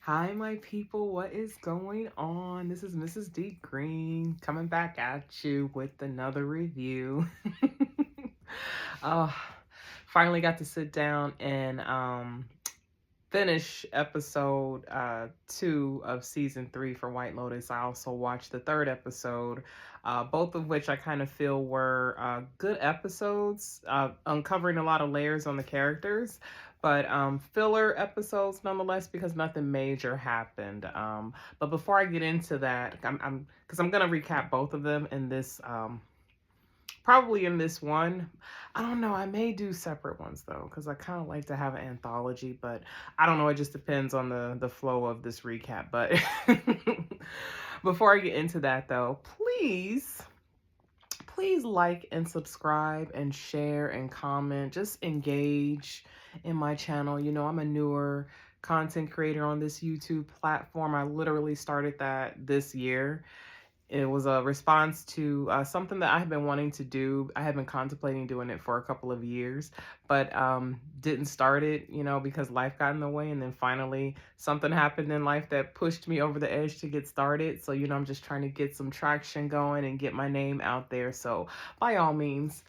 Hi, my people. What is going on? This is Mrs. D Green coming back at you with another review. Oh, finally got to sit down and finish episode 2 of season 3 for White Lotus. I also watched the third episode, both of which I kind of feel were good episodes, uncovering a lot of layers on the characters, but filler episodes nonetheless because nothing major happened. But before I get into that, I'm gonna recap both of them in this. Probably in this one. I don't know. I may do separate ones though, because I kind of like to have an anthology, but I don't know. It just depends on the flow of this recap. But before I get into that though, please like and subscribe and share and comment. Just engage in my channel. You know, I'm a newer content creator on this YouTube platform. I literally started that this year. It was a response to something that I had been wanting to do. I had been contemplating doing it for a couple of years, but didn't start it, you know, because life got in the way. And then finally something happened in life that pushed me over the edge to get started. So, you know, I'm just trying to get some traction going and get my name out there. So by all means,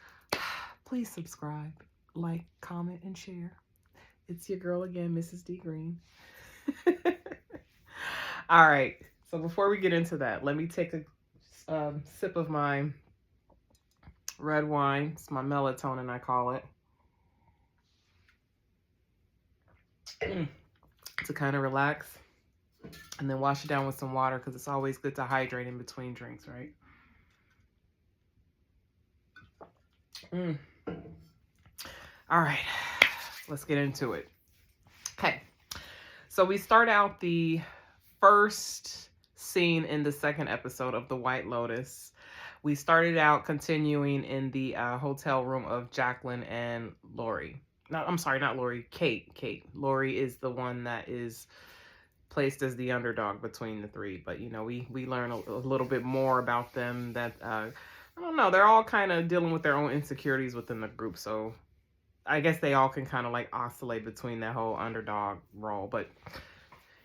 please subscribe, like, comment, and share. It's your girl again, Mrs. D Green. All right. So before we get into that, let me take a sip of my red wine. It's my melatonin, I call it. To kind of relax. And then wash it down with some water because it's always good to hydrate in between drinks, right? All right. Let's get into it. Okay. So we start out the first scene in the second episode of The White Lotus. We started out continuing in the hotel room of Jacqueline and Lori. No, I'm sorry, not Lori. Kate. Lori is the one that is placed as the underdog between the three. But, you know, we learn a little bit more about them that, I don't know, they're all kind of dealing with their own insecurities within the group. So I guess they all can kind of like oscillate between that whole underdog role. But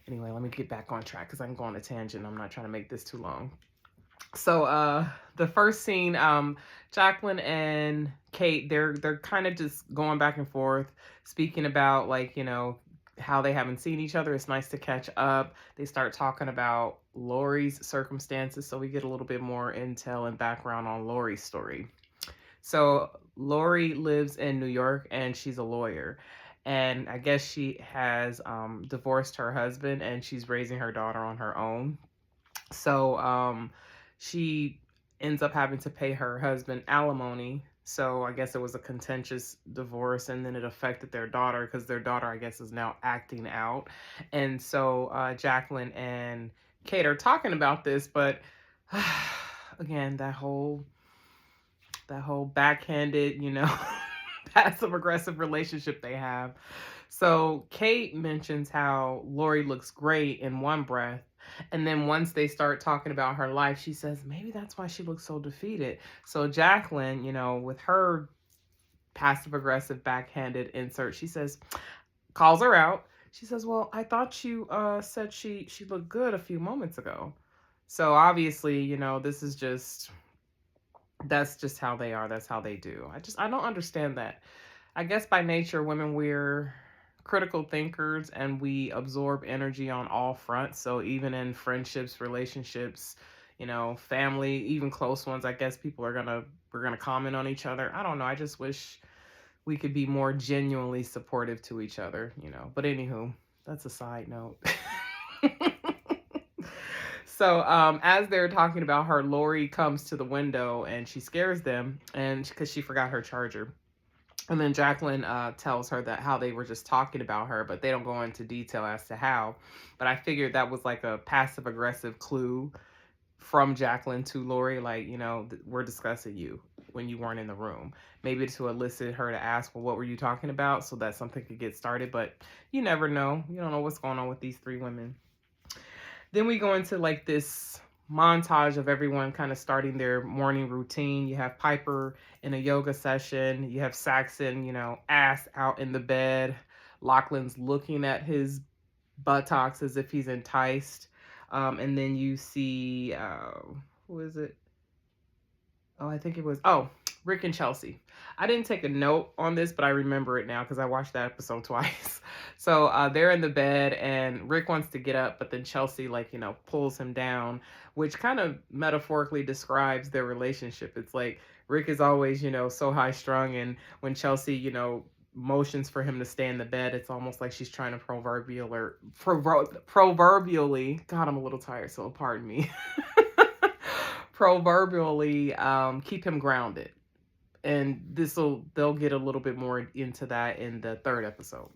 anyway, let me get back on track because I can go on a tangent. I'm not trying to make this too long. So the first scene, Jacqueline and Kate, they're kind of just going back and forth, speaking about, like, you know, how they haven't seen each other. It's nice to catch up. They start talking about Lori's circumstances, so we get a little bit more intel and background on Lori's story. So Lori lives in New York and she's a lawyer. And I guess she has divorced her husband and she's raising her daughter on her own. So she ends up having to pay her husband alimony. So I guess it was a contentious divorce, and then it affected their daughter because their daughter, I guess, is now acting out. And so Jacqueline and Kate are talking about this, but again, that whole backhanded, you know, passive aggressive relationship they have. So Kate mentions how Lori looks great in one breath. And then once they start talking about her life, she says, maybe that's why she looks so defeated. So Jacqueline, you know, with her passive aggressive backhanded insert, she says, calls her out. She says, well, I thought you said she looked good a few moments ago. So obviously, you know, this is just, that's just how they are. That's how they do. I don't understand that. I guess by nature, women, we're critical thinkers and we absorb energy on all fronts. So even in friendships, relationships, you know, family, even close ones, I guess we're gonna comment on each other. I don't know. I just wish we could be more genuinely supportive to each other, you know. But anywho, that's a side note. So as they're talking about her, Lori comes to the window and she scares them, and because she forgot her charger. And then Jacqueline tells her that how they were just talking about her, but they don't go into detail as to how. But I figured that was like a passive aggressive clue from Jacqueline to Lori, like, you know, we're discussing you when you weren't in the room. Maybe to elicit her to ask, well, what were you talking about? So that something could get started. But you never know. You don't know what's going on with these three women. Then we go into like this montage of everyone kind of starting their morning routine. You have Piper in a yoga session. You have Saxon, you know, ass out in the bed. Lachlan's looking at his buttocks as if he's enticed. And then you see, who is it? Oh, I think it was, oh, Rick and Chelsea. I didn't take a note on this, but I remember it now because I watched that episode twice. So they're in the bed and Rick wants to get up, but then Chelsea, like, pulls him down, which kind of metaphorically describes their relationship. It's like Rick is always, so high strung. And when Chelsea, motions for him to stay in the bed, it's almost like she's trying to proverbially, God, I'm a little tired, so pardon me. Proverbially keep him grounded. And they'll get a little bit more into that in the third episode.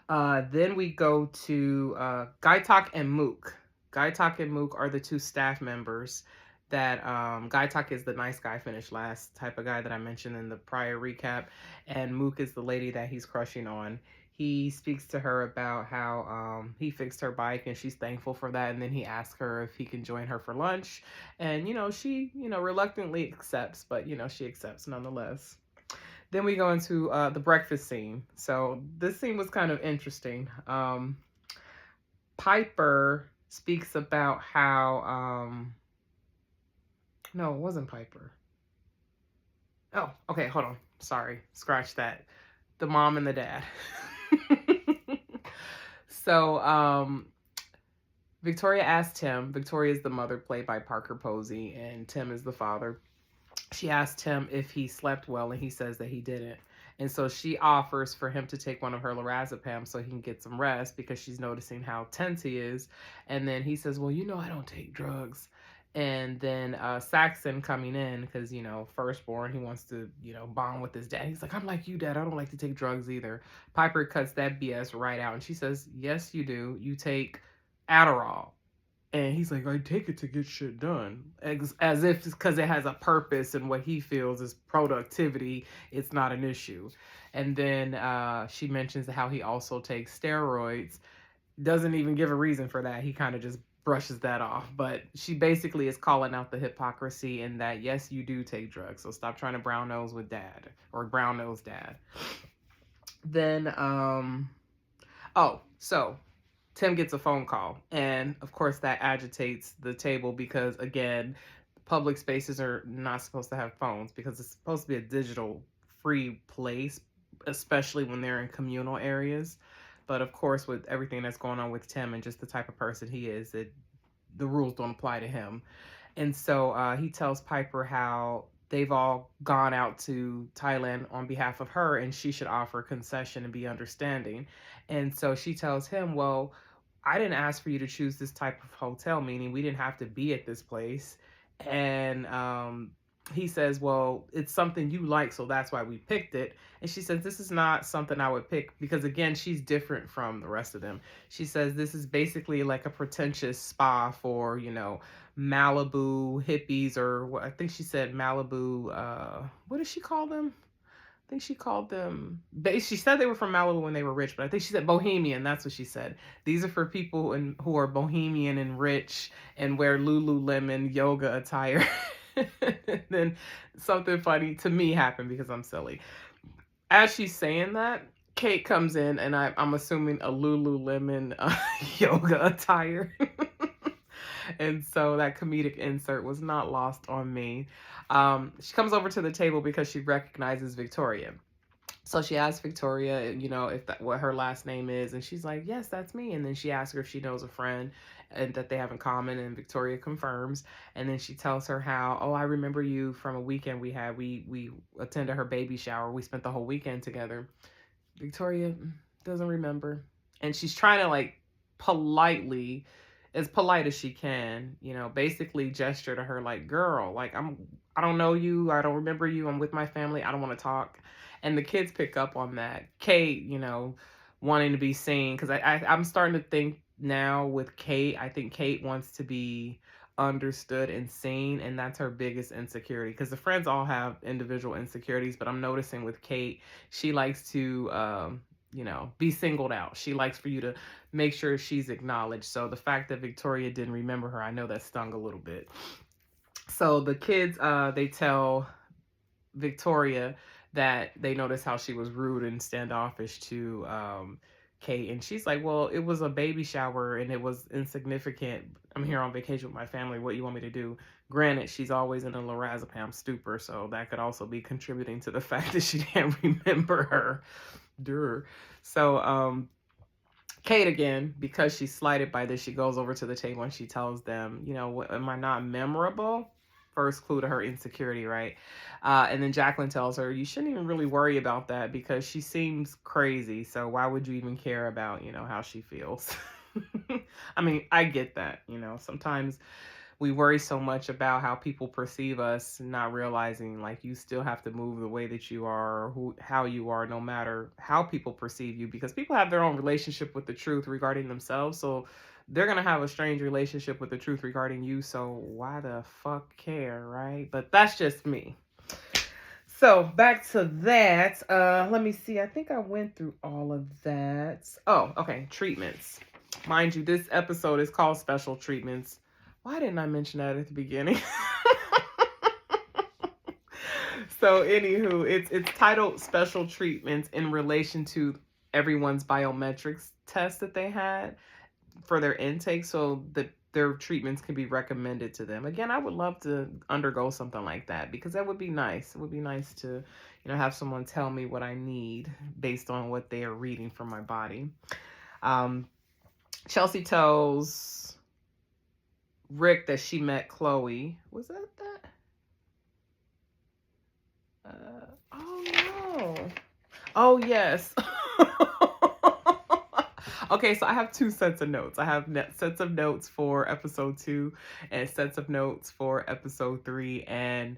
Then we go to Gaitak and Mook. Gaitak and Mook are the two staff members that Gaitak is the nice guy, finished last type of guy that I mentioned in the prior recap, and Mook is the lady that he's crushing on. He speaks to her about how he fixed her bike and she's thankful for that, and then he asks her if he can join her for lunch, and she reluctantly accepts, but she accepts nonetheless. Then we go into the breakfast scene. So this scene was kind of interesting. Piper speaks about how no, it wasn't Piper. Oh, okay, hold on. Sorry, scratch that. The mom and the dad. So Victoria asked Tim. Victoria is the mother, played by Parker Posey, and Tim is the father. She asked him if he slept well, and he says that he didn't. And so she offers for him to take one of her lorazepam so he can get some rest, because she's noticing how tense he is. And then he says, well, I don't take drugs. And then Saxon coming in, because, firstborn, he wants to, bond with his dad. He's like, I'm like you, Dad. I don't like to take drugs either. Piper cuts that BS right out. And she says, yes, you do. You take Adderall. And he's like, I take it to get shit done. As if because it has a purpose and what he feels is productivity, it's not an issue. And then she mentions how he also takes steroids. Doesn't even give a reason for that. He kind of just brushes that off. But she basically is calling out the hypocrisy in that, yes, you do take drugs. So stop trying to brown nose with Dad, or brown nose Dad. Then, so Tim gets a phone call, and of course that agitates the table because, again, public spaces are not supposed to have phones because it's supposed to be a digital free place, especially when they're in communal areas. But of course, with everything that's going on with Tim and just the type of person he is, the rules don't apply to him. And so he tells Piper how they've all gone out to Thailand on behalf of her, and she should offer concession and be understanding. And so she tells him, well, I didn't ask for you to choose this type of hotel, meaning we didn't have to be at this place. And he says, well, it's something you like, so that's why we picked it. And she says, this is not something I would pick because, again, she's different from the rest of them. She says this is basically like a pretentious spa for, Malibu hippies, or what I think she said Malibu, what did she call them? I think she called them, she said they were from Malibu when they were rich, but I think she said bohemian. That's what she said. These are for people who are bohemian and rich and wear Lululemon yoga attire. Then something funny to me happened because I'm silly. As she's saying that, Kate comes in, and I'm assuming a Lululemon yoga attire. And so that comedic insert was not lost on me. She comes over to the table because she recognizes Victoria. So she asks Victoria, if what her last name is, and she's like, yes, that's me. And then she asks her if she knows a friend and that they have in common, and Victoria confirms. And then she tells her how, I remember you from a weekend we had. We attended her baby shower. We spent the whole weekend together. Victoria doesn't remember. And she's trying to politely, as polite as she can, basically gesture to her like, girl, I don't know you. I don't remember you. I'm with my family. I don't want to talk. And the kids pick up on that. Kate, wanting to be seen. Because I'm starting to think now with Kate, I think Kate wants to be understood and seen. And that's her biggest insecurity. Because the friends all have individual insecurities. But I'm noticing with Kate, she likes to, be singled out. She likes for you to make sure she's acknowledged. So the fact that Victoria didn't remember her, I know that stung a little bit. So the kids, they tell Victoria that they noticed how she was rude and standoffish to Kate, and she's like, well, it was a baby shower and it was insignificant. I'm here on vacation with my family. What you want me to do? Granted, she's always in a lorazepam stupor, so that could also be contributing to the fact that she can't remember her. Durr. So, Kate, again, because she's slighted by this, she goes over to the table and she tells them, you know, am I not memorable? First clue to her insecurity, right? And then Jacqueline tells her, you shouldn't even really worry about that because she seems crazy. So why would you even care about, you know, how she feels? I mean, I get that, you know, sometimes we worry so much about how people perceive us, not realizing like you still have to move the way that you are, or how you are, no matter how people perceive you, because people have their own relationship with the truth regarding themselves. So they're going to have a strange relationship with the truth regarding you. So why the fuck care, right? But that's just me. So back to that. Let me see. I think I went through all of that. Oh, okay. Treatments. Mind you, this episode is called Special Treatments. Why didn't I mention that at the beginning? So, anywho, it's titled Special Treatments in relation to everyone's biometrics test that they had for their intake, so that their treatments can be recommended to them. Again, I would love to undergo something like that because that would be nice. It would be nice to, you know, have someone tell me what I need based on what they are reading from my body. Chelsea tells Rick that she met Chloe. Was that? Oh no. Oh yes. Okay, so I have two sets of notes. I have sets of notes for episode 2 and sets of notes for episode 3, and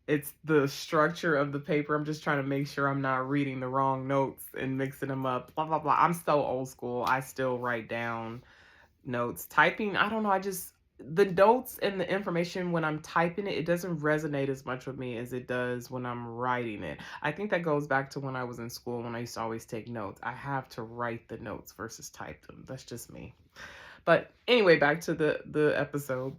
it's the structure of the paper. I'm just trying to make sure I'm not reading the wrong notes and mixing them up. Blah blah blah. I'm so old school. I still write down notes. Typing, I don't know. The notes and the information when I'm typing it, it doesn't resonate as much with me as it does when I'm writing it. I think that goes back to when I was in school when I used to always take notes. I have to write the notes versus type them. That's just me. But anyway, back to the episode.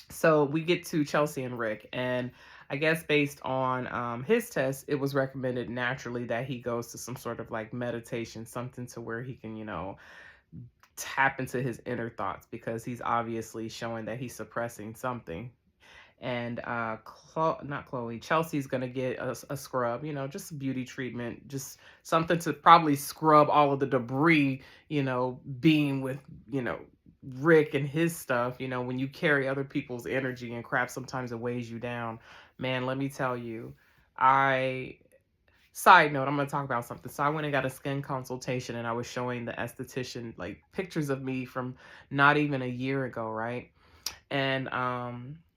So we get to Chelsea and Rick, and I guess based on his test, it was recommended naturally that he goes to some sort of like meditation, something to where he can, you know, tap into his inner thoughts, because he's obviously showing that he's suppressing something. And Chelsea's gonna get a scrub, you know, just a beauty treatment, just something to probably scrub all of the debris, you know, being with, you know, Rick and his stuff. You know, when you carry other people's energy and crap, sometimes it weighs you down. Man, let me tell you, Side note, I'm going to talk about something. So I went and got a skin consultation, and I was showing the esthetician like pictures of me from not even a year ago, right? And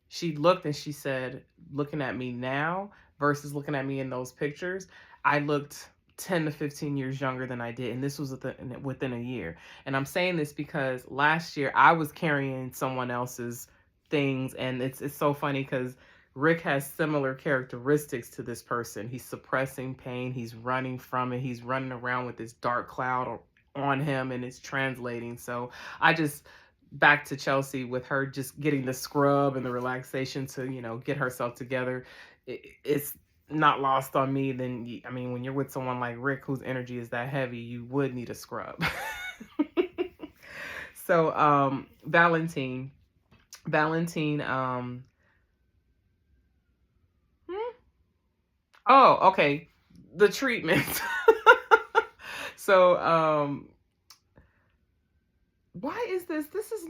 she looked and she said, looking at me now versus looking at me in those pictures, I looked 10 to 15 years younger than I did. And this was within a year. And I'm saying this because last year I was carrying someone else's things. And it's so funny because Rick has similar characteristics to this person. He's suppressing pain. He's running from it. He's running around with this dark cloud on him, and it's translating. So back to Chelsea with her just getting the scrub and the relaxation to, you know, get herself together. It's not lost on me. Then, I mean, when you're with someone like Rick, whose energy is that heavy, you would need a scrub. So, Valentine, oh, okay. The treatment. So, why is this? This is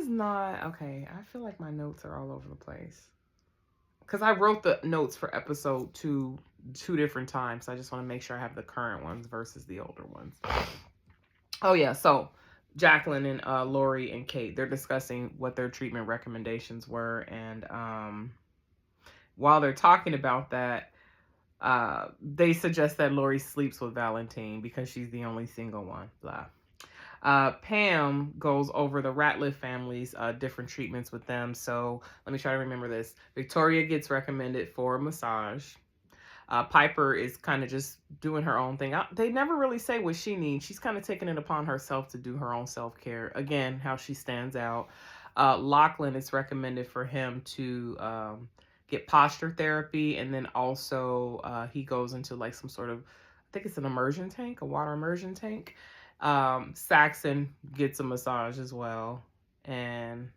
not, okay. I feel like my notes are all over the place. Because I wrote the notes for episode 2 different times. So I just want to make sure I have the current ones versus the older ones. Oh, yeah. So, Jacqueline and Lori and Kate, they're discussing what their treatment recommendations were. And, while they're talking about that, they suggest that Lori sleeps with Valentine because she's the only single one. Blah. Pam goes over the Ratliff family's different treatments with them. So let me try to remember this. Victoria gets recommended for a massage. Piper is kind of just doing her own thing. They never really say what she needs. She's kind of taking it upon herself to do her own self-care. Again, how she stands out. Lachlan is recommended for him to get posture therapy, and then also he goes into like some sort of think it's an immersion tank, a water immersion tank. Saxon gets a massage as well. And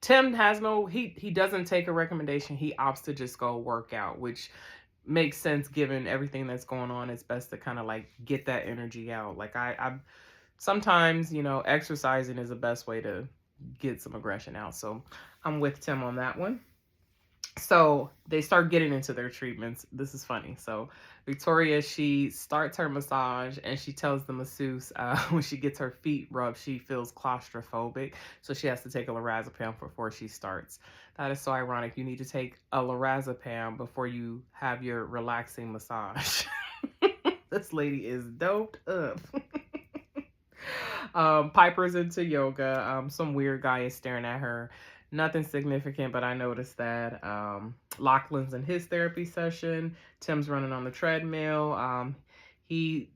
Tim has he doesn't take a recommendation. He opts to just go work out, which makes sense given everything that's going on. It's best to kind of like get that energy out. Like I sometimes, exercising is the best way to get some aggression out. So I'm with Tim on that one. So they start getting into their treatments. This is funny. So Victoria, she starts her massage and she tells the masseuse when she gets her feet rubbed, she feels claustrophobic. So she has to take a lorazepam before she starts. That is so ironic. You need to take a lorazepam before you have your relaxing massage. This lady is doped up. Piper's into yoga. Some weird guy is staring at her. Nothing significant, but I noticed that. Lachlan's in his therapy session. Tim's running on the treadmill.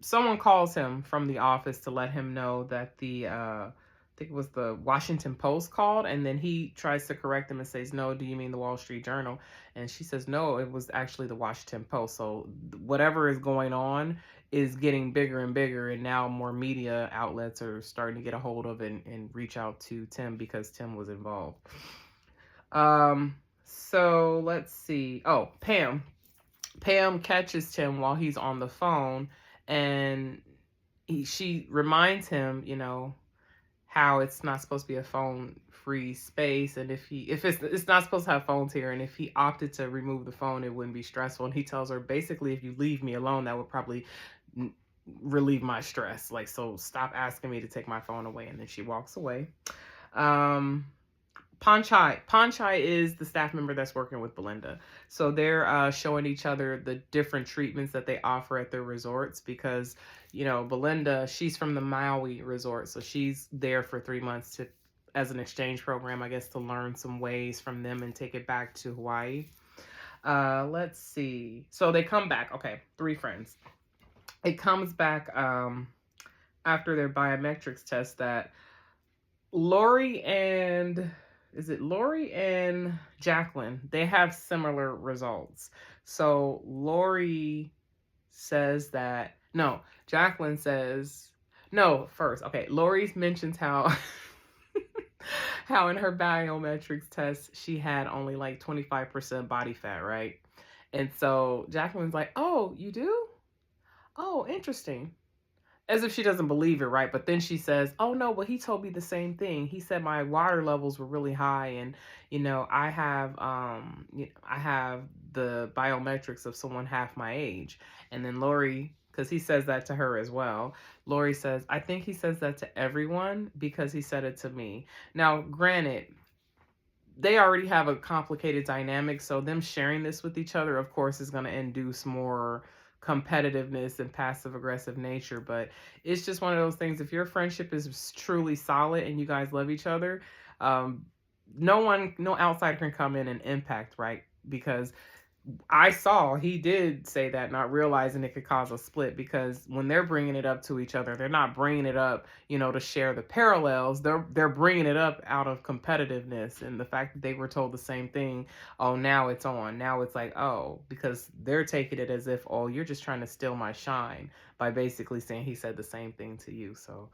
Someone calls him from the office to let him know that I think it was the Washington Post called, and then he tries to correct him and says, "No, do you mean the Wall Street Journal?" And she says, "No, it was actually the Washington Post." So whatever is going on is getting bigger and bigger, and now more media outlets are starting to get a hold of it and reach out to Tim because Tim was involved. So let's see. Oh, Pam catches Tim while he's on the phone, and she reminds him, how it's not supposed to be a phone free space, and if it's not supposed to have phones here, and if he opted to remove the phone, it wouldn't be stressful. And he tells her, basically, if you leave me alone, that would probably relieve my stress. Like, so stop asking me to take my phone away. And then she walks away. Panchai is the staff member that's working with Belinda. So they're showing each other the different treatments that they offer at their resorts because, Belinda, she's from the Maui resort. So she's there for 3 months as an exchange program, I guess, to learn some ways from them and take it back to Hawaii. Let's see. So they come back. Okay, 3 friends. It comes back after their biometrics test that Lori and Jacqueline, they have similar results. So Lori says that, no, Jacqueline says, no, first, okay, Lori mentions how how in her biometrics test, she had only like 25% body fat, right? And so Jacqueline's like, oh, you do? Oh, interesting. As if she doesn't believe it, right? But then she says, oh no, well, he told me the same thing. He said my water levels were really high, and I have the biometrics of someone half my age. And then Lori, because he says that to her as well, Lori says, I think he says that to everyone because he said it to me. Now, granted, they already have a complicated dynamic, so them sharing this with each other, of course, is going to induce more competitiveness and passive aggressive nature. But it's just one of those things. If your friendship is truly solid and you guys love each other, no outsider can come in and impact, right? Because he did say that, not realizing it could cause a split, because when they're bringing it up to each other, they're not bringing it up, to share the parallels. They're bringing it up out of competitiveness, and the fact that they were told the same thing. Oh, now it's on. Now it's like, oh, because they're taking it as if, oh, you're just trying to steal my shine by basically saying he said the same thing to you. So,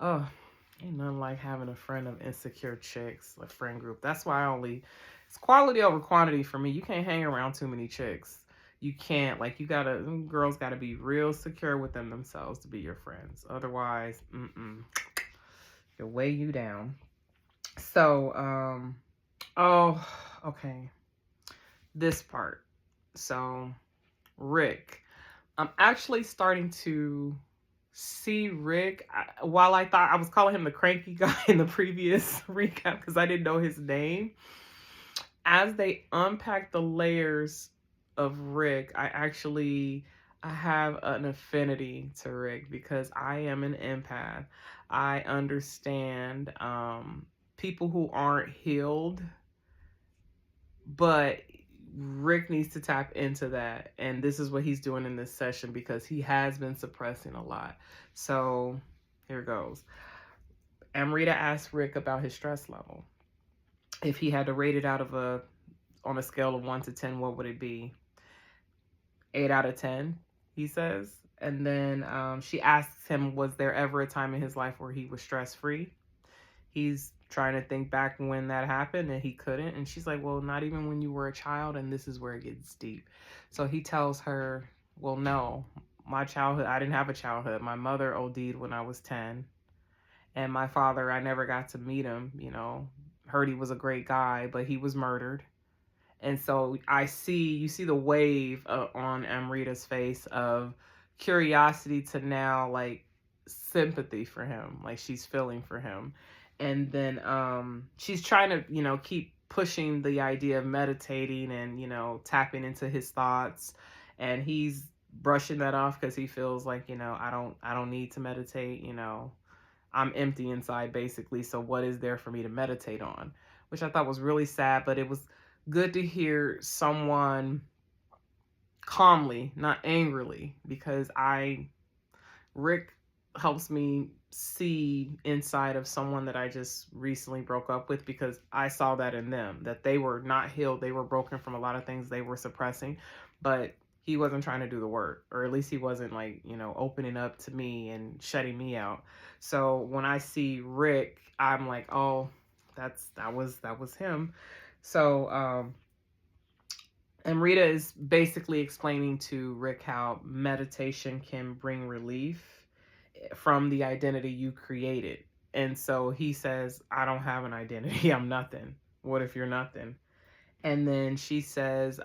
ain't nothing like having a friend of insecure chicks, a friend group. That's why it's quality over quantity for me. You can't hang around too many chicks. You can't. Like, girls gotta be real secure within themselves to be your friends. Otherwise, it'll weigh you down. So, okay. This part. So, Rick. I'm actually starting to see Rick. While I thought I was calling him the cranky guy in the previous recap because I didn't know his name, as they unpack the layers of Rick, I have an affinity to Rick because I am an empath. I understand people who aren't healed, but Rick needs to tap into that. And this is what he's doing in this session because he has been suppressing a lot. So here goes. Amrita asked Rick about his stress level. If he had to rate it on a scale of 1 to 10, what would it be? 8 out of 10, he says. And then she asks him, was there ever a time in his life where he was stress-free? He's trying to think back when that happened and he couldn't. And she's like, well, not even when you were a child. And this is where it gets deep. So he tells her, well, no, my childhood, I didn't have a childhood. My mother OD'd when I was 10. And my father, I never got to meet him. You know, heard he was a great guy, but he was murdered. And so you see the wave on Amrita's face of curiosity to now like sympathy for him, like she's feeling for him. And then she's trying to, you know, keep pushing the idea of meditating and, you know, tapping into his thoughts. And he's brushing that off because he feels like, you know, I don't need to meditate, you know. I'm empty inside basically. So what is there for me to meditate on? Which I thought was really sad, but it was good to hear someone calmly, not angrily, because Rick helps me see inside of someone that I just recently broke up with, because I saw that in them, that they were not healed. They were broken from a lot of things they were suppressing, but he wasn't trying to do the work, or at least he wasn't like, you know, opening up to me and shutting me out. So when I see Rick, I'm like, oh, that was him. So Amrita is basically explaining to Rick how meditation can bring relief from the identity you created. And so he says, I don't have an identity. I'm nothing. What if you're nothing? And then she says,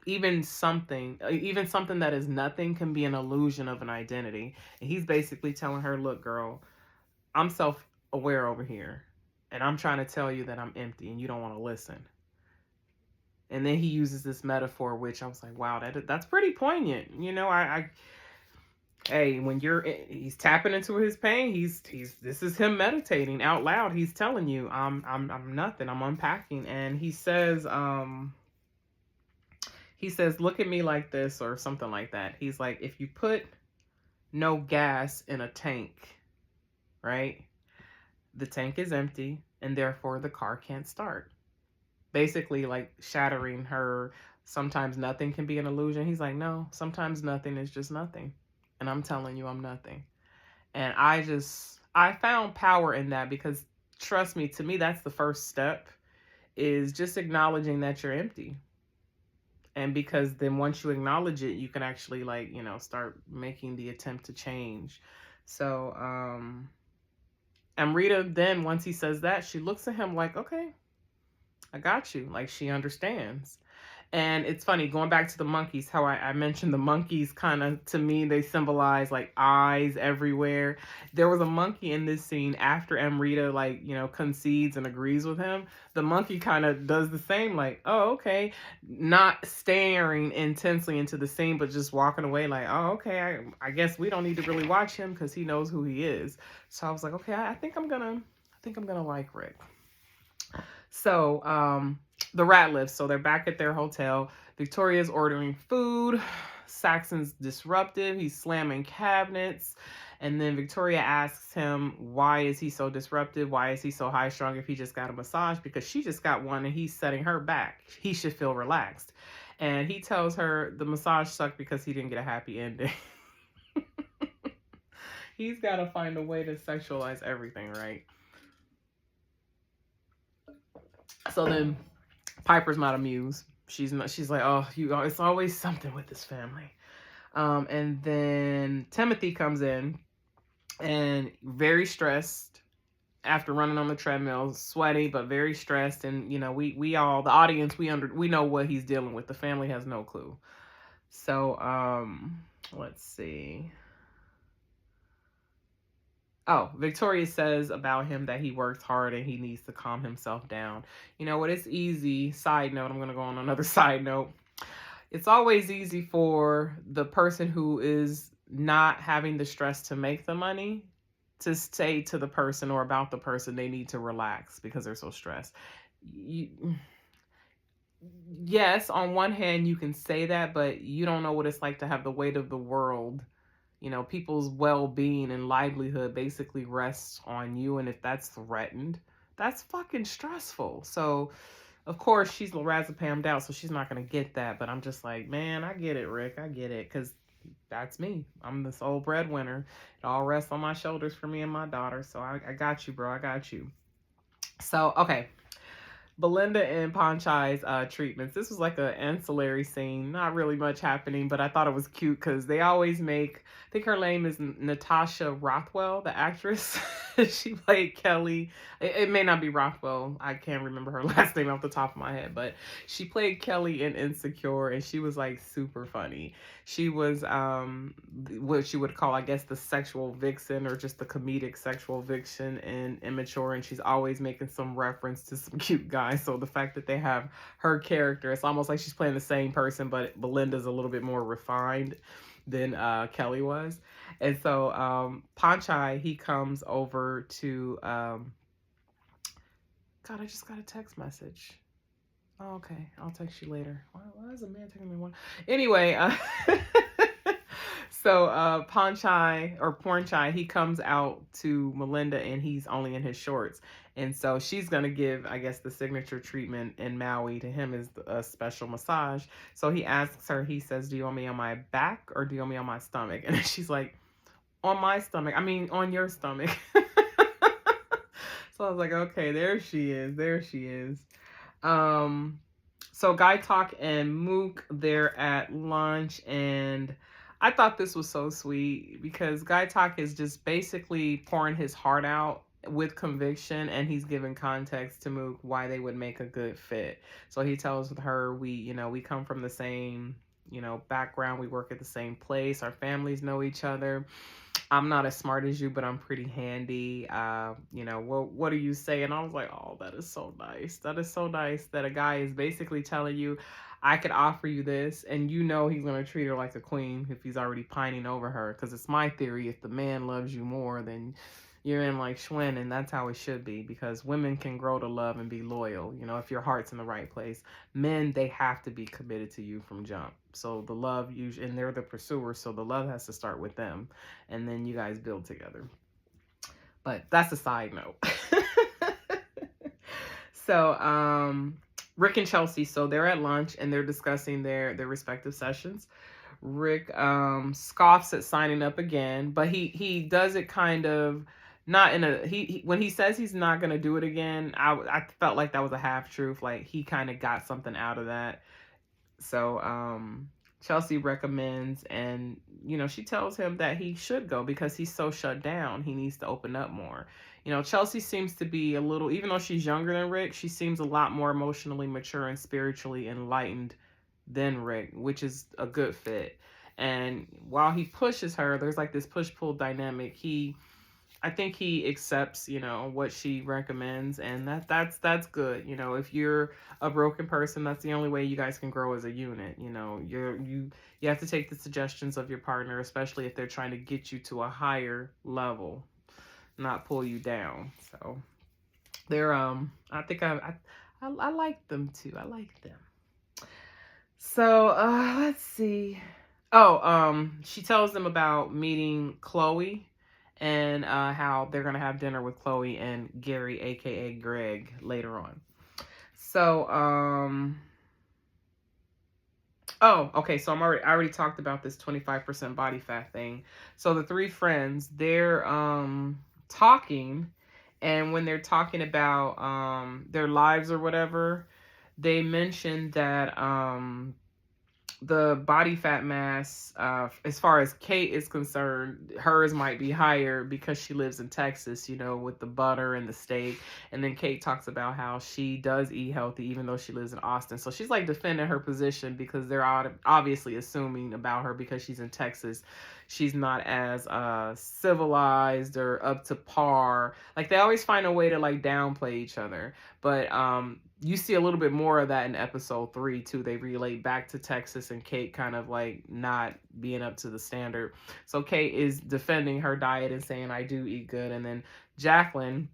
even something that is nothing can be an illusion of an identity. And he's basically telling her, look, girl, I'm self-aware over here, and I'm trying to tell you that I'm empty, and you don't want to listen. And then he uses this metaphor, which I was like, wow, that's pretty poignant. You know, hey, when he's tapping into his pain, this is him meditating out loud. He's telling you, I'm nothing. I'm unpacking. And he says, look at me like this, or something like that. He's like, if you put no gas in a tank, right? The tank is empty, and therefore the car can't start. Basically like shattering her, sometimes nothing can be an illusion. He's like, no, sometimes nothing is just nothing. And I'm telling you, I'm nothing. And I found power in that, because trust me, to me, that's the first step, is just acknowledging that you're empty. And because then once you acknowledge it, you can actually, like, you know, start making the attempt to change. So, Amrita, then once he says that, she looks at him like, okay, I got you. Like, she understands. And it's funny, going back to the monkeys, how I mentioned the monkeys kind of, to me, they symbolize like eyes everywhere. There was a monkey in this scene after Amrita, like, you know, concedes and agrees with him. The monkey kind of does the same, like, oh, okay. Not staring intensely into the scene, but just walking away like, oh, okay, I guess we don't need to really watch him because he knows who he is. So I was like, okay, I think I'm gonna like Rick. So, the Ratliffs, so they're back at their hotel. Victoria's ordering food. Saxon's disruptive. He's slamming cabinets. And then Victoria asks him, why is he so disruptive? Why is he so high strung if he just got a massage? Because she just got one and he's setting her back. He should feel relaxed. And he tells her the massage sucked because he didn't get a happy ending. He's got to find a way to sexualize everything, right? So then Piper's not amused. She's like, oh, it's always something with this family. And then Timothy comes in and very stressed after running on the treadmill, sweaty, but very stressed. And, you know, we all, the audience, we know what he's dealing with. The family has no clue. So, let's see. Oh, Victoria says about him that he works hard and he needs to calm himself down. You know what? It's easy. Side note, I'm going to go on another side note. It's always easy for the person who is not having the stress to make the money to say to the person or about the person they need to relax because they're so stressed. Yes, on one hand, you can say that, but you don't know what it's like to have the weight of the world. You know, people's well-being and livelihood basically rests on you. And if that's threatened, that's fucking stressful. So, of course, she's lorazepammed out, so she's not going to get that. But I'm just like, man, I get it, Rick. I get it. Because that's me. I'm the sole breadwinner. It all rests on my shoulders for me and my daughter. So I got you, bro. I got you. So, okay. Belinda and Ponchai's treatments. This was like an ancillary scene. Not really much happening, but I thought it was cute because they always make, I think her name is Natasha Rothwell, the actress. She played Kelly. It may not be Rothwell. I can't remember her last name off the top of my head, but she played Kelly in Insecure, and she was like super funny. She was what you would call, I guess, the sexual vixen, or just the comedic sexual vixen in Immature, and she's always making some reference to some cute guy. So the fact that they have her character, it's almost like she's playing the same person, but Belinda's a little bit more refined than Kelly was. And so Panchai, he comes over to God, I just got a text message. Oh, okay, I'll text you later. Why is a man taking me one? Anyway, so Ponchai, or Pornchai, he comes out to Melinda and he's only in his shorts. And so she's going to give, I guess, the signature treatment in Maui to him is a special massage. So he asks her, he says, do you want me on my back or do you want me on my stomach? And she's like, on my stomach. I mean, on your stomach. So I was like, okay, there she is. There she is. So Guy Talk and Mook, they're at lunch, and I thought this was so sweet because Guy Talk is just basically pouring his heart out with conviction, and he's giving context to Mook why they would make a good fit. So he tells her, we come from the same, background, we work at the same place, our families know each other. I'm not as smart as you, but I'm pretty handy. What do you say? And I was like, oh, that is so nice. That is so nice that a guy is basically telling you, I could offer you this, and he's going to treat her like a queen if he's already pining over her. Because it's my theory, if the man loves you more, then you're in like Schwinn, and that's how it should be, because women can grow to love and be loyal, if your heart's in the right place. Men, they have to be committed to you from jump. So the love, and they're the pursuers, so the love has to start with them, and then you guys build together. But that's a side note. So Rick and Chelsea, so they're at lunch and they're discussing their respective sessions. Rick scoffs at signing up again, but he does it kind of not in a he when he says he's not going to do it again. I felt like that was a half truth. Like he kind of got something out of that. So Chelsea recommends, and she tells him that he should go because he's so shut down. He needs to open up more. Chelsea seems to be a little, even though she's younger than Rick, she seems a lot more emotionally mature and spiritually enlightened than Rick, which is a good fit. And while he pushes her, there's like this push-pull dynamic. I think he accepts, what she recommends, and that's good. If you're a broken person, that's the only way you guys can grow as a unit. You have to take the suggestions of your partner, especially if they're trying to get you to a higher level, not pull you down. So they're I think I like them too. I like them. So let's see. Oh, she tells them about meeting Chloe and how they're gonna have dinner with Chloe and Gary, aka Greg, later on. So oh, okay, so I already talked about this 25% body fat thing. So the three friends, they're talking, and when they're talking about their lives or whatever, they mentioned that the body fat mass, as far as Kate is concerned, hers might be higher because she lives in Texas, with the butter and the steak. And then Kate talks about how she does eat healthy even though she lives in Austin. So she's like defending her position because they're obviously assuming about her because she's in Texas, she's not as civilized or up to par. Like they always find a way to like downplay each other. But you see a little bit more of that in episode 3 too. They relate back to Texas and Kate kind of like not being up to the standard. So Kate is defending her diet and saying, I do eat good. And then Jacqueline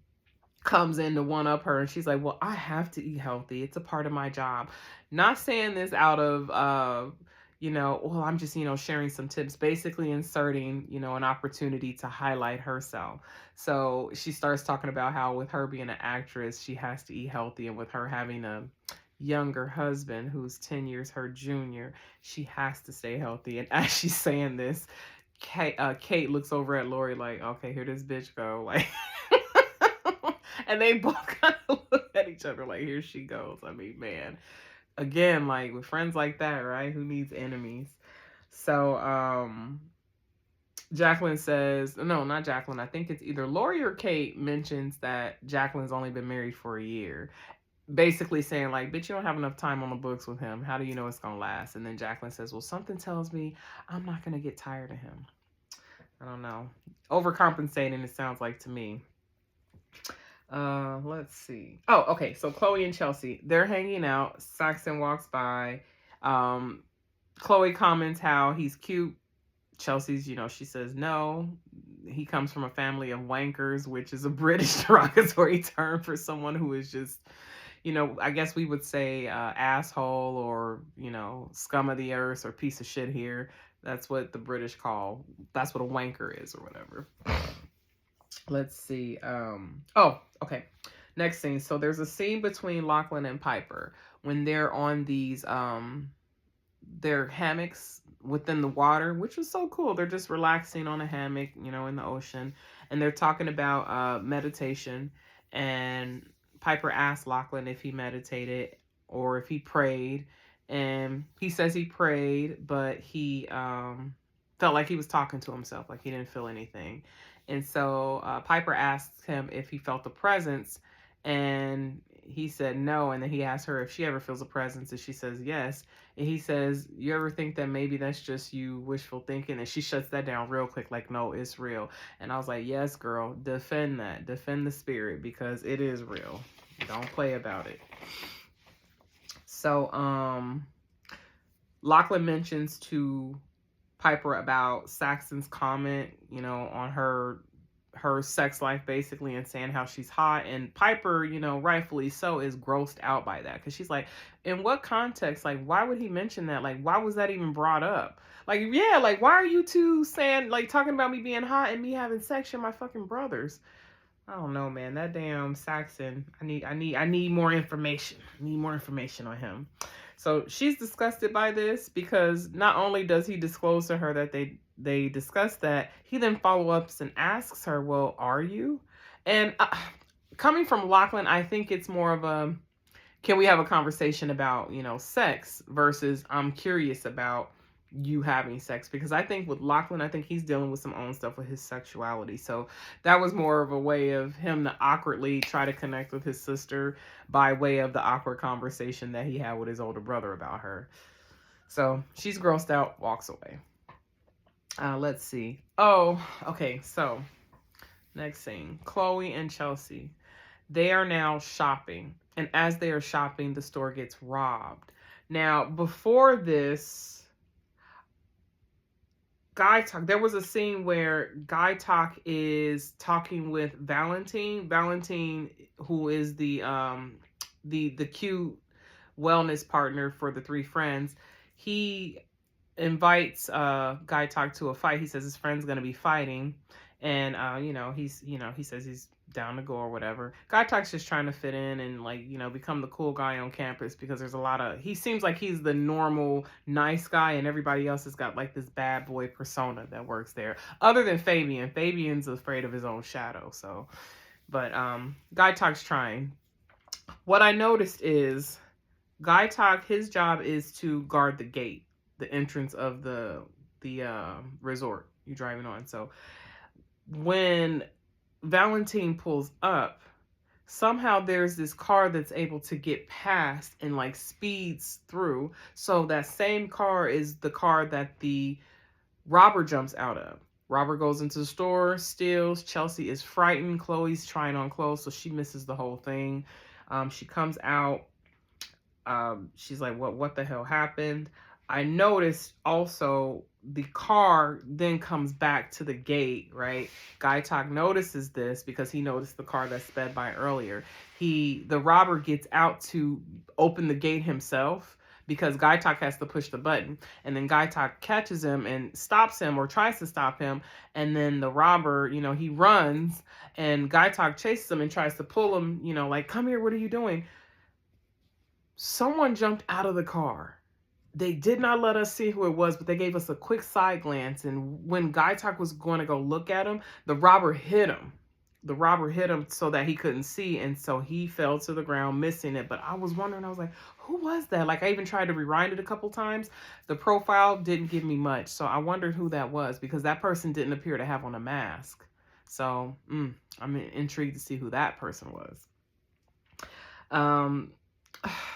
comes in to one up her, and she's like, well, I have to eat healthy. It's a part of my job. Not saying this out of, well, I'm just, sharing some tips, basically inserting, an opportunity to highlight herself. So she starts talking about how with her being an actress, she has to eat healthy, and with her having a, younger husband who's 10 years her junior. She has to stay healthy. And as she's saying this, Kate looks over at Lori like, okay, here this bitch go. Like, and they both kind of look at each other like, here she goes. I mean, man, again, like with friends like that, right? Who needs enemies? So, Jacqueline says, no, not Jacqueline. I think it's either Lori or Kate mentions that Jacqueline's only been married for a year. Basically saying like, bitch, you don't have enough time on the books with him. How do you know it's going to last? And then Jacqueline says, well, something tells me I'm not going to get tired of him. I don't know. Overcompensating, it sounds like to me. Let's see. Oh, okay. So Chloe and Chelsea, they're hanging out. Saxon walks by. Chloe comments how he's cute. Chelsea's, she says no. He comes from a family of wankers, which is a British derogatory term for someone who is just, I guess we would say asshole or, scum of the earth or piece of shit here. That's what the British call, that's what a wanker is or whatever. Let's see. Oh, okay. Next scene. So there's a scene between Lachlan and Piper when they're on these, their hammocks within the water, which was so cool. They're just relaxing on a hammock, in the ocean. And they're talking about meditation. And Piper asked Lachlan if he meditated or if he prayed. And he says he prayed, but he felt like he was talking to himself, like he didn't feel anything. And so Piper asked him if he felt the presence, and he said no. And then he asked her if she ever feels a presence, and she says yes. And he says, you ever think that maybe that's just you wishful thinking? And she shuts that down real quick, like, no, it's real. And I was like, yes, girl, defend that. Defend the spirit, because it is real. Don't play about it. So Lachlan mentions to Piper about Saxon's comment, on her sex life basically, and saying how she's hot. And Piper, rightfully so, is grossed out by that, because she's like, in what context? Like, why would he mention that? Like, why was that even brought up? Like, yeah, like, why are you two saying, like, talking about me being hot and me having sex? You're my fucking brothers. I don't know, man. That damn Saxon. I need more information. I need more information on him. So she's disgusted by this, because not only does he disclose to her that they discussed that, he then follow-ups and asks her, well, are you? And coming from Lachlan, I think it's more of a, can we have a conversation about, sex, versus I'm curious about you having sex. Because I think with Lachlan, I think he's dealing with some own stuff with his sexuality. So that was more of a way of him to awkwardly try to connect with his sister by way of the awkward conversation that he had with his older brother about her. So she's grossed out, walks away. Let's see. Oh, okay. So next scene, Chloe and Chelsea, they are now shopping. And as they are shopping, the store gets robbed. Now, before this, Guy Talk, there was a scene where Guy Talk is talking with Valentine, who is the cute wellness partner for the three friends. He invites Guy Talk to a fight. He says his friend's gonna be fighting, and he says he's down to go or whatever. Guy Talk's just trying to fit in and become the cool guy on campus, because there's a lot of, he seems like he's the normal nice guy, and everybody else has got like this bad boy persona that works there, other than Fabian. Fabian's afraid of his own shadow. So, but Guy Talk's trying. What I noticed is Guy Talk, his job is to guard the gate, the entrance of the resort you're driving on. So when Valentine pulls up, somehow there's this car that's able to get past and speeds through. So that same car is the car that the robber jumps out of. Robber goes into the store, steals. Chelsea is frightened. Chloe's trying on clothes, so she misses the whole thing. She comes out. She's like, what the hell happened? I noticed also the car then comes back to the gate, right? Guy Talk notices this because he noticed the car that sped by earlier. The robber gets out to open the gate himself, because Guy Talk has to push the button. And then Guy Talk catches him and stops him, or tries to stop him. And then the robber, he runs, and Guy Talk chases him and tries to pull him, come here, what are you doing? someone jumped out of the car. They did not let us see who it was, but they gave us a quick side glance. And when Guy Talk was going to go look at him, the robber hit him. The robber hit him so that he couldn't see. And so he fell to the ground, missing it. But I was wondering, I was like, who was that? Like, I even tried to rewind it a couple times. The profile didn't give me much. So I wondered who that was, because that person didn't appear to have on a mask. So I'm intrigued to see who that person was.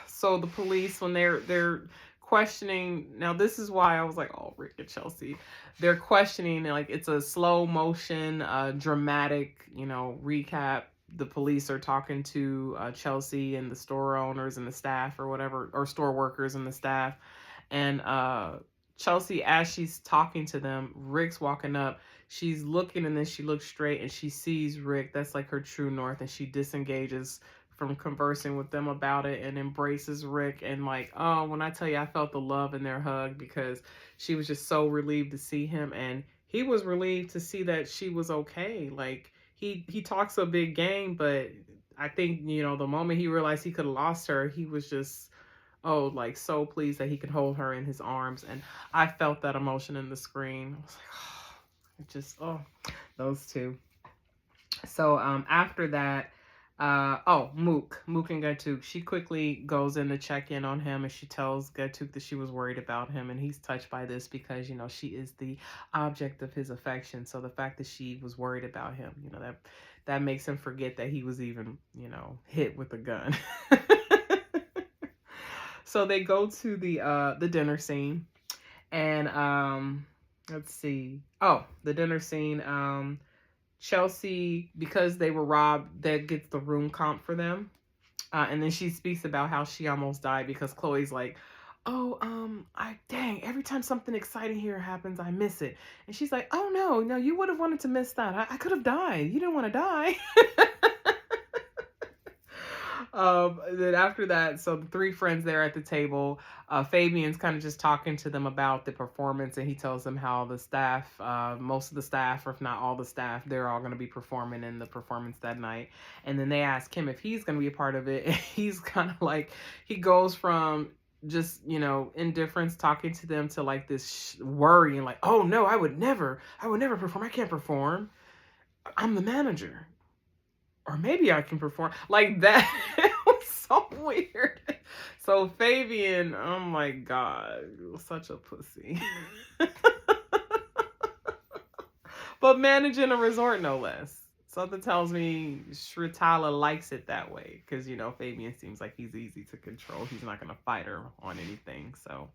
So the police, when they're questioning, now this is why I was like, oh, Rick and Chelsea, they're questioning, like, it's a slow motion, dramatic, recap. The police are talking to Chelsea and the store owners and the staff or whatever, or store workers and the staff. And Chelsea, as she's talking to them, Rick's walking up. She's looking, and then she looks straight and she sees Rick. That's like her true north. And she disengages from conversing with them about it and embraces Rick. And like, oh, when I tell you, I felt the love in their hug, because she was just so relieved to see him. And he was relieved to see that she was okay. Like, he talks a big game, but I think, the moment he realized he could have lost her, he was just, oh, like, so pleased that he could hold her in his arms. And I felt that emotion in the screen. I was like, oh, those two. So after that, Mook and Gatuk, she quickly goes in to check in on him, and she tells Gatuk that she was worried about him, and he's touched by this because, she is the object of his affection. So the fact that she was worried about him, that makes him forget that he was even, hit with a gun. So they go to the dinner scene, and let's see. Oh, the dinner scene. Chelsea, because they were robbed, that gets the room comp for them. And then she speaks about how she almost died because Chloe's like, oh, dang, every time something exciting here happens, I miss it. And she's like, oh, no, you would have wanted to miss that. I could have died. You didn't want to die. Then after that, so the three friends there at the table, Fabian's kind of just talking to them about the performance, and he tells them how the staff, most of the staff, or if not all the staff, they're all going to be performing in the performance that night. And then they ask him if he's going to be a part of it, and he's kind of like, he goes from just, indifference talking to them to like this worry and like, oh no, I would never perform. I can't perform. I'm the manager. Or maybe I can perform like that. It was so weird. So Fabian, oh my God, such a pussy. But managing a resort, no less. Something tells me Shritala likes it that way, because Fabian seems like he's easy to control. He's not gonna fight her on anything. So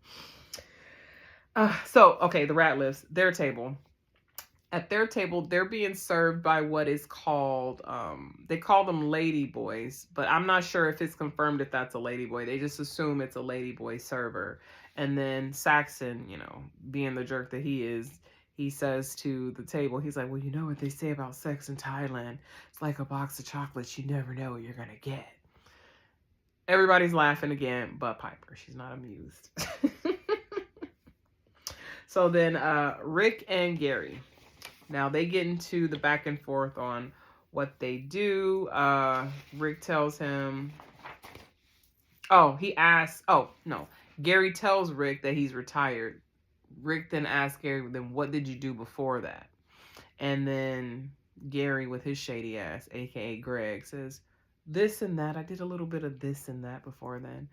okay, the Ratliffs, their table. At their table, they're being served by what is called, they call them lady boys, but I'm not sure if it's confirmed if that's a lady boy. They just assume it's a lady boy server. And then Saxon, being the jerk that he is, he says to the table, he's like, well, you know what they say about sex in Thailand? It's like a box of chocolates. You never know what you're going to get. Everybody's laughing again, but Piper, she's not amused. So then Rick and Gary. Now, they get into the back and forth on what they do. Rick tells him... Gary tells Rick that he's retired. Rick then asks Gary, then what did you do before that? And then Gary, with his shady ass, a.k.a. Greg, says, this and that. I did a little bit of this and that before then.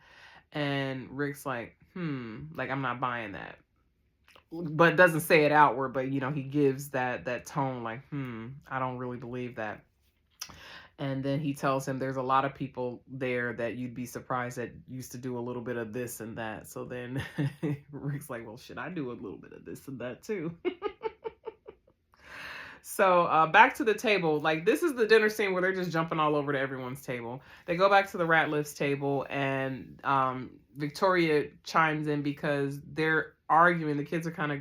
And Rick's like, like, I'm not buying that. But doesn't say it outward, but he gives that tone like, I don't really believe that. And then he tells him there's a lot of people there that you'd be surprised that used to do a little bit of this and that. So then Rick's like, well, should I do a little bit of this and that too? So back to the table. Like, this is the dinner scene where they're just jumping all over to everyone's table. They go back to the Ratliff's table, and Victoria chimes in because they're arguing. The kids are kind of,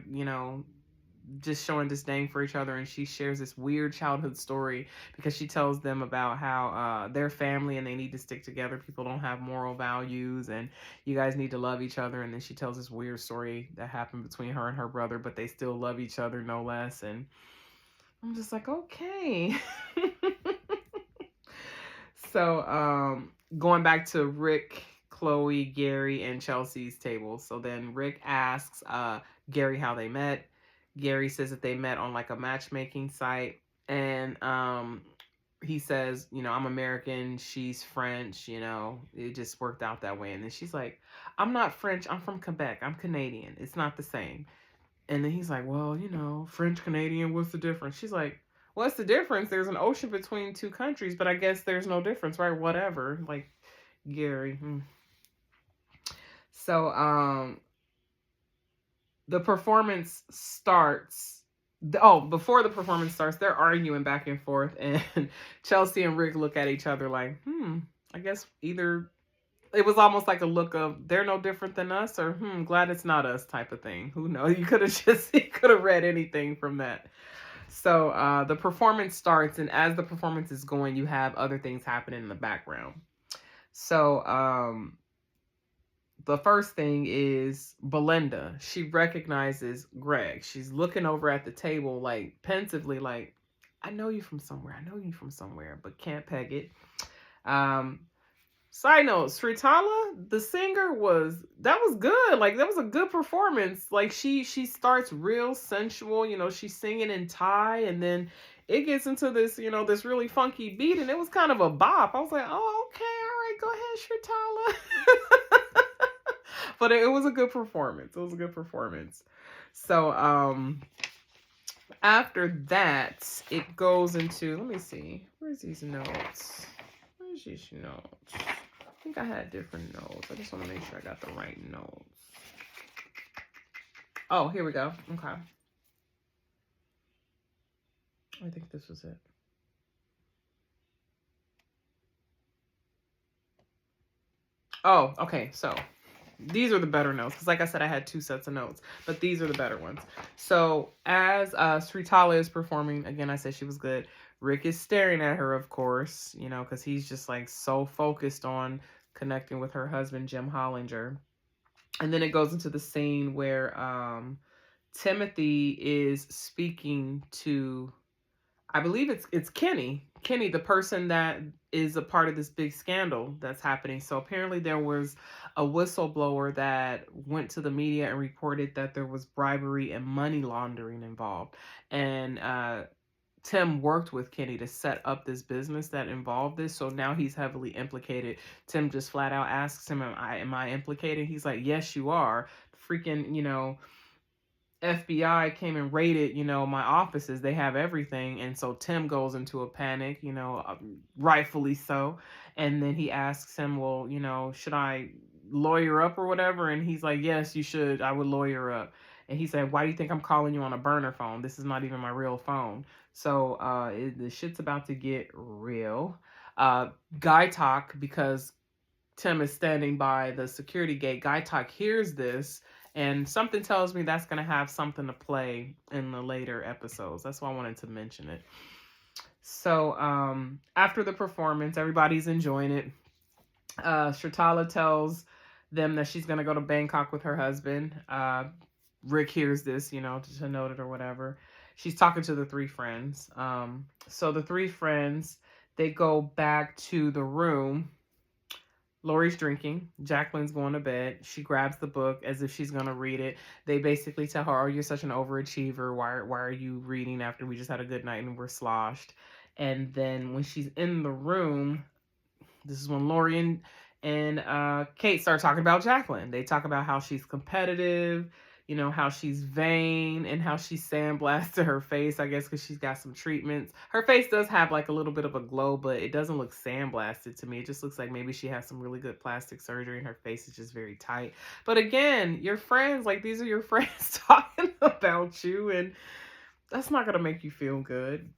just showing disdain for each other, and she shares this weird childhood story because she tells them about how they're family and they need to stick together. People don't have moral values, and you guys need to love each other. And then she tells this weird story that happened between her and her brother, but they still love each other, no less. And I'm just like, okay. So going back to Rick, Chloe, Gary, and Chelsea's table. So then Rick asks Gary how they met. Gary says that they met on like a matchmaking site. And he says, you know, I'm American, she's French, you know, it just worked out that way. And then she's like, I'm not French, I'm from Quebec, I'm Canadian, it's not the same. And then he's like, well, you know, French, Canadian, what's the difference? She's like, what's the difference? There's an ocean between two countries, but I guess there's no difference, right? Whatever. Like, Gary. So, the performance starts. Oh, before the performance starts, they're arguing back and forth, and Chelsea and Rick look at each other like, I guess either it was almost like a look of they're no different than us, or glad it's not us type of thing. Who knows? You could have read anything from that. So the performance starts, and as the performance is going, you have other things happening in the background. So the first thing is Belinda. She recognizes Greg. She's looking over at the table, like pensively, like, I know you from somewhere. I know you from somewhere, but can't peg it. Side note, Sritala, the singer, was good. Like, that was a good performance. Like, she starts real sensual, you know, she's singing in Thai, and then it gets into this, you know, this really funky beat, and it was kind of a bop. I was like, oh, okay, all right, go ahead, Sritala. But it was a good performance. It was a good performance. So, after that, it goes into, let me see, where's these notes? Where's these notes? I think I had different notes. I just want to make sure I got the right notes. Oh, here we go. Okay. I think this was it. Oh, okay. So these are the better notes. Because like I said, I had 2 sets of notes. But these are the better ones. So as Sritala is performing, again, I said she was good. Rick is staring at her, of course, you know, because he's just like so focused on connecting with her husband, Jim Hollinger. And then it goes into the scene where Timothy is speaking to, I believe it's Kenny. Kenny, the person that is a part of this big scandal that's happening. So apparently there was a whistleblower that went to the media and reported that there was bribery and money laundering involved. And Tim worked with Kenny to set up this business that involved this. So now he's heavily implicated. Tim just flat out asks him, am I implicated? He's like, yes, you are. Freaking, you know, FBI came and raided, you know, my offices. They have everything. And so Tim goes into a panic, you know, rightfully so. And then he asks him, well, you know, should I lawyer up or whatever? And he's like, yes, you should. I would lawyer up. And he said, why do you think I'm calling you on a burner phone? This is not even my real phone. So the shit's about to get real. Guy Talk, because Tim is standing by the security gate, Guy Talk hears this, and something tells me that's going to have something to play in the later episodes. That's why I wanted to mention it. So after the performance, everybody's enjoying it. Sritala tells them that she's going to go to Bangkok with her husband. Rick hears this, you know, to note it or whatever. She's talking to the 3 friends. So the 3 friends, they go back to the room. Lori's drinking. Jacqueline's going to bed. She grabs the book as if she's going to read it. They basically tell her, oh, you're such an overachiever. Why are you reading after we just had a good night and we're sloshed? And then when she's in the room, this is when Lori and Kate start talking about Jacqueline. They talk about how she's competitive, you know, how she's vain, and how she sandblasted her face, I guess, because she's got some treatments. Her face does have like a little bit of a glow, but it doesn't look sandblasted to me. It just looks like maybe she has some really good plastic surgery and her face is just very tight. But again, your friends, like, these are your friends talking about you, and that's not going to make you feel good.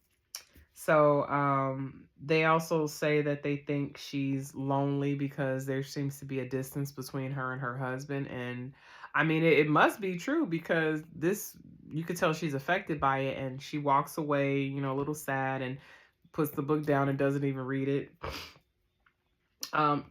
So they also say that they think she's lonely because there seems to be a distance between her and her husband. And I mean, it must be true, because this, you could tell she's affected by it, and she walks away, you know, a little sad, and puts the book down and doesn't even read it.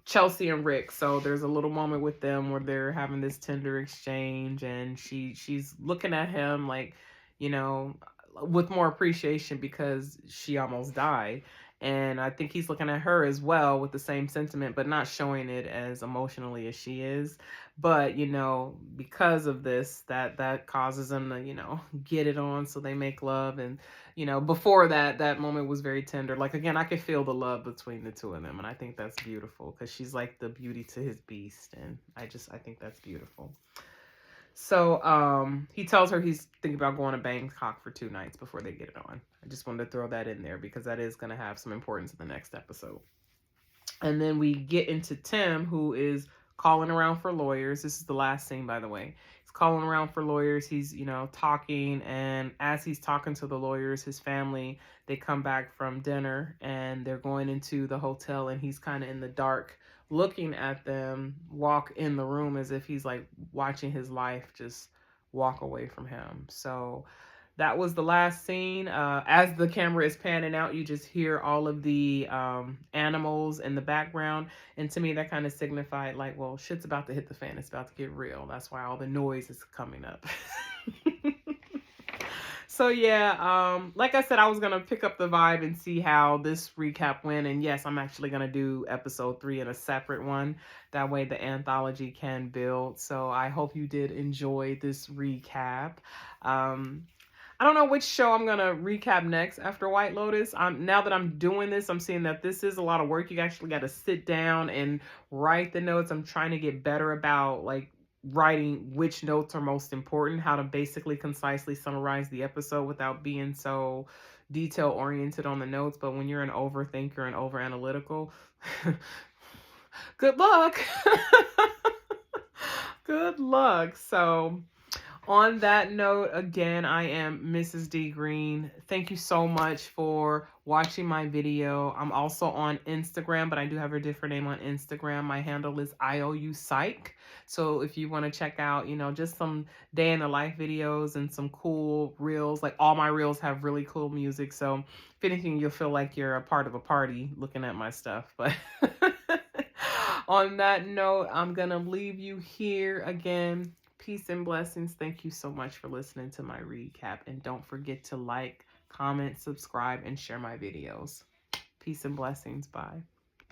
Chelsea and Rick, so there's a little moment with them where they're having this tender exchange, and she's looking at him like, you know, with more appreciation because she almost died. And I think he's looking at her as well with the same sentiment, but not showing it as emotionally as she is. But, you know, because of this, that causes them to, you know, get it on, so they make love. And, you know, before that moment was very tender. Like, again, I could feel the love between the two of them. And I think that's beautiful, because she's like the beauty to his beast. And I think that's beautiful. So he tells her he's thinking about going to Bangkok for 2 nights before they get it on. I just wanted to throw that in there because that is going to have some importance in the next episode. And then we get into Tim, who is calling around for lawyers. This is the last scene, by the way. He's calling around for lawyers. He's, you know, talking. And as he's talking to the lawyers, his family, they come back from dinner and they're going into the hotel, and he's kind of in the dark looking at them walk in the room as if he's like watching his life just walk away from him. So that was the last scene. As the camera is panning out, you just hear all of the animals in the background. And to me, that kind of signified like, well, shit's about to hit the fan. It's about to get real. That's why all the noise is coming up. So yeah, like I said, I was going to pick up the vibe and see how this recap went. And yes, I'm actually going to do episode 3 in a separate one. That way the anthology can build. So I hope you did enjoy this recap. I don't know which show I'm going to recap next after White Lotus. Now that I'm doing this, I'm seeing that this is a lot of work. You actually got to sit down and write the notes. I'm trying to get better about like writing which notes are most important, how to basically concisely summarize the episode without being so detail oriented on the notes. But when you're an overthinker and over analytical, good luck. Good luck. So on that note, again, I am Mrs. D Green. Thank you so much for watching my video. I'm also on Instagram, but I do have a different name on Instagram. My handle is IOUPsych. So if you want to check out, you know, just some day in the life videos and some cool reels, like all my reels have really cool music. So if anything, you'll feel like you're a part of a party looking at my stuff. But on that note, I'm going to leave you here again. Peace and blessings. Thank you so much for listening to my recap. And don't forget to like, comment, subscribe, and share my videos. Peace and blessings. Bye.